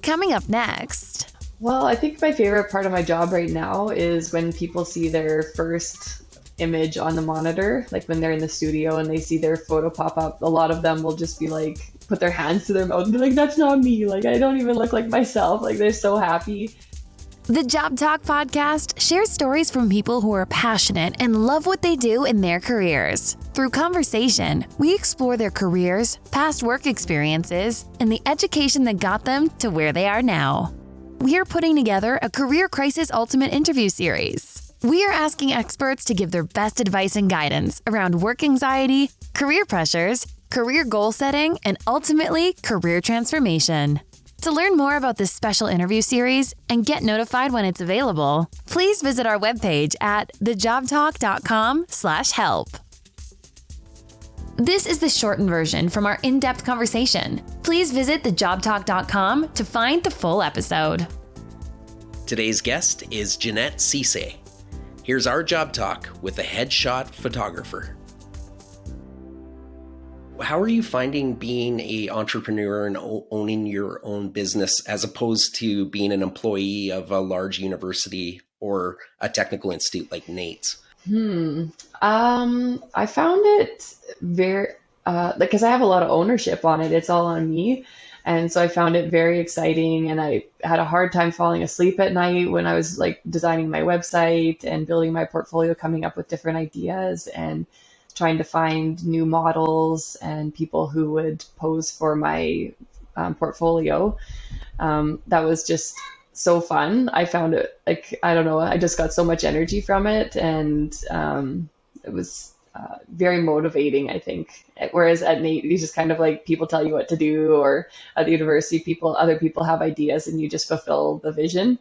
Coming up next. Well, I think my favorite part of my job right now is when people see their first image on the monitor, like when they're in the studio and they see their photo pop up. A lot of them will just be like, put their hands to their mouth and be like, that's not me. Like, I don't even look like myself. Like, they're so happy. The Job Talk podcast shares stories from people who are passionate and love what they do in their careers. Through conversation, we explore their careers, past work experiences, and the education that got them to where they are now. We are putting together a Career Crisis Ultimate interview series. We are asking experts to give their best advice and guidance around work anxiety, career pressures, career goal setting, and ultimately career transformation. To learn more about this special interview series and get notified when it's available, please visit our webpage at thejobtalk.com/help. This is the shortened version from our in-depth conversation. Please visit thejobtalk.com to find the full episode. Today's guest is Jeanette Sesay. Here's our job talk with a headshot photographer. How are you finding being an entrepreneur and owning your own business as opposed to being an employee of a large university or a technical institute like NAIT? I found it very, because I have a lot of ownership on it. It's all on me. And so I found it very exciting, and I had a hard time falling asleep at night when I was like designing my website and building my portfolio, coming up with different ideas and trying to find new models and people who would pose for my portfolio. That was just so fun. I found it like, I don't know, I just got so much energy from it, and it was very motivating, I think. Whereas at NAIT, you just kind of like, people tell you what to do, or at the university, other people have ideas and you just fulfill the vision.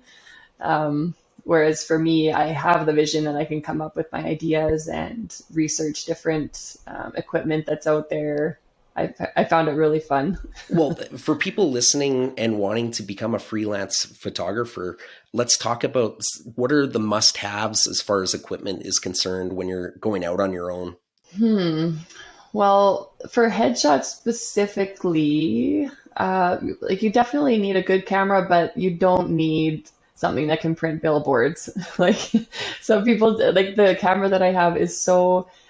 Whereas for me, I have the vision and I can come up with my ideas and research different equipment that's out there. I found it really fun. Well, for people listening and wanting to become a freelance photographer, let's talk about what are the must-haves as far as equipment is concerned when you're going out on your own? Well, for headshots specifically, like you definitely need a good camera, but you don't need something that can print billboards. Like some people, like the camera that I have is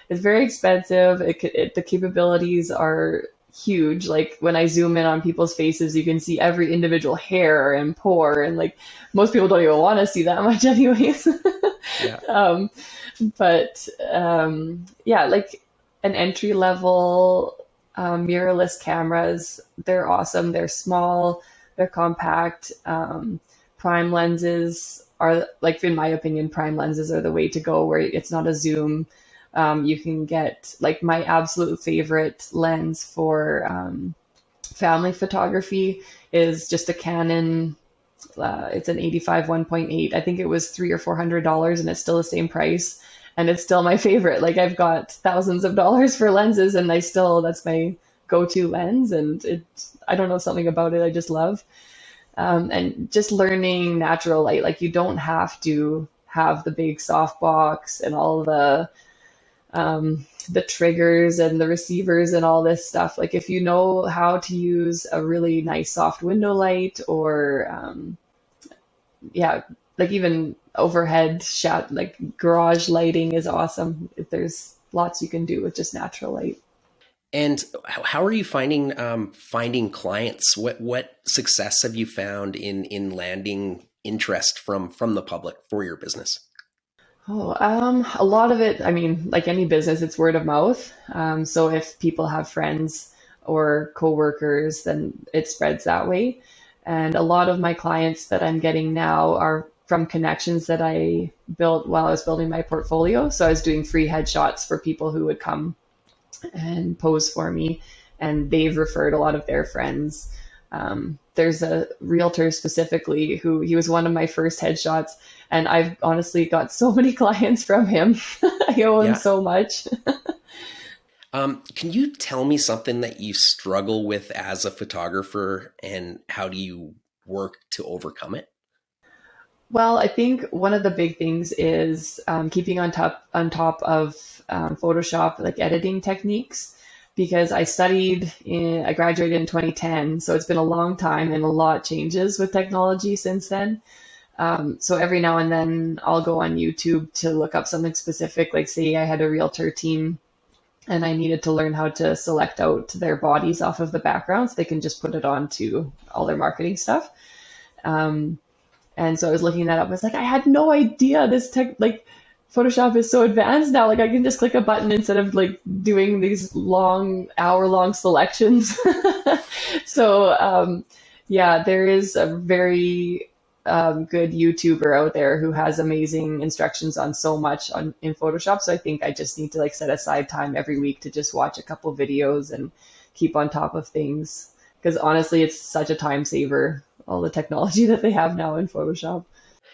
it's very expensive. The capabilities are huge. Like when I zoom in on people's faces, you can see every individual hair and pore, and like most people don't even want to see that much anyways. Yeah. Yeah, like an entry level mirrorless cameras, they're awesome. They're small, they're compact. Prime lenses are, like, in my opinion, prime lenses are the way to go, where it's not a zoom. You can get, like, my absolute favorite lens for family photography is just a Canon. It's an 85 1.8. I think it was $300 or $400, and it's still the same price. And it's still my favorite. Like, I've got thousands of dollars for lenses, and that's my go-to lens. And I don't know, something about it I just love. And just learning natural light. Like, you don't have to have the big softbox and all the triggers and the receivers and all this stuff. Like, if you know how to use a really nice soft window light, or like even overhead shot, like garage lighting is awesome. There's lots you can do with just natural light. And how are you finding clients? What success have you found in landing interest from the public for your business? A lot of it, I mean, like any business, it's word of mouth. So if people have friends or coworkers, then it spreads that way. And a lot of my clients that I'm getting now are from connections that I built while I was building my portfolio. So I was doing free headshots for people who would come and pose for me, and they've referred a lot of their friends. There's a realtor specifically he was one of my first headshots, and I've honestly got so many clients from him. I owe him so much. Can you tell me something that you struggle with as a photographer, and how do you work to overcome it? Well, I think one of the big things is keeping on top of Photoshop, like editing techniques. because I graduated in 2010, so it's been a long time and a lot changes with technology since then. So every now and then I'll go on YouTube to look up something specific, like say I had a realtor team and I needed to learn how to select out their bodies off of the background so they can just put it onto all their marketing stuff. And so I was looking that up. I was like, I had no idea Photoshop is so advanced now. Like I can just click a button instead of like doing these hour-long selections. So yeah, there is a very good YouTuber out there who has amazing instructions on so much in Photoshop. So I think I just need to like set aside time every week to just watch a couple videos and keep on top of things. Because honestly, it's such a time saver, all the technology that they have now in Photoshop.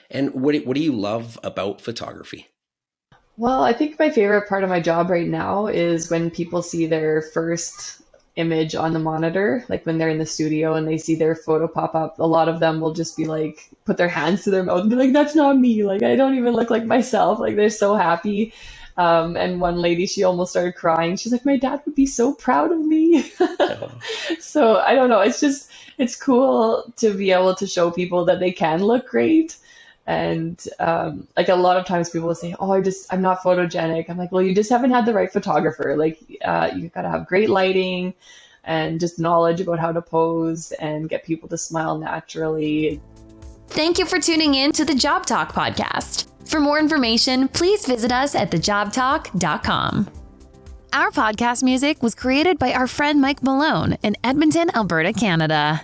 And what do you love about photography? Well, I think my favorite part of my job right now is when people see their first image on the monitor, like when they're in the studio and they see their photo pop up. A lot of them will just be like, put their hands to their mouth and be like, that's not me. Like, I don't even look like myself. Like, they're so happy. And one lady, she almost started crying. She's like, my dad would be so proud of me. So I don't know. It's cool to be able to show people that they can look great. And like a lot of times people will say, oh, I'm not photogenic. I'm like, well, you just haven't had the right photographer. Like you've got to have great lighting and just knowledge about how to pose and get people to smile naturally. Thank you for tuning in to the Job Talk podcast. For more information, please visit us at thejobtalk.com. Our podcast music was created by our friend Mike Malone in Edmonton, Alberta, Canada.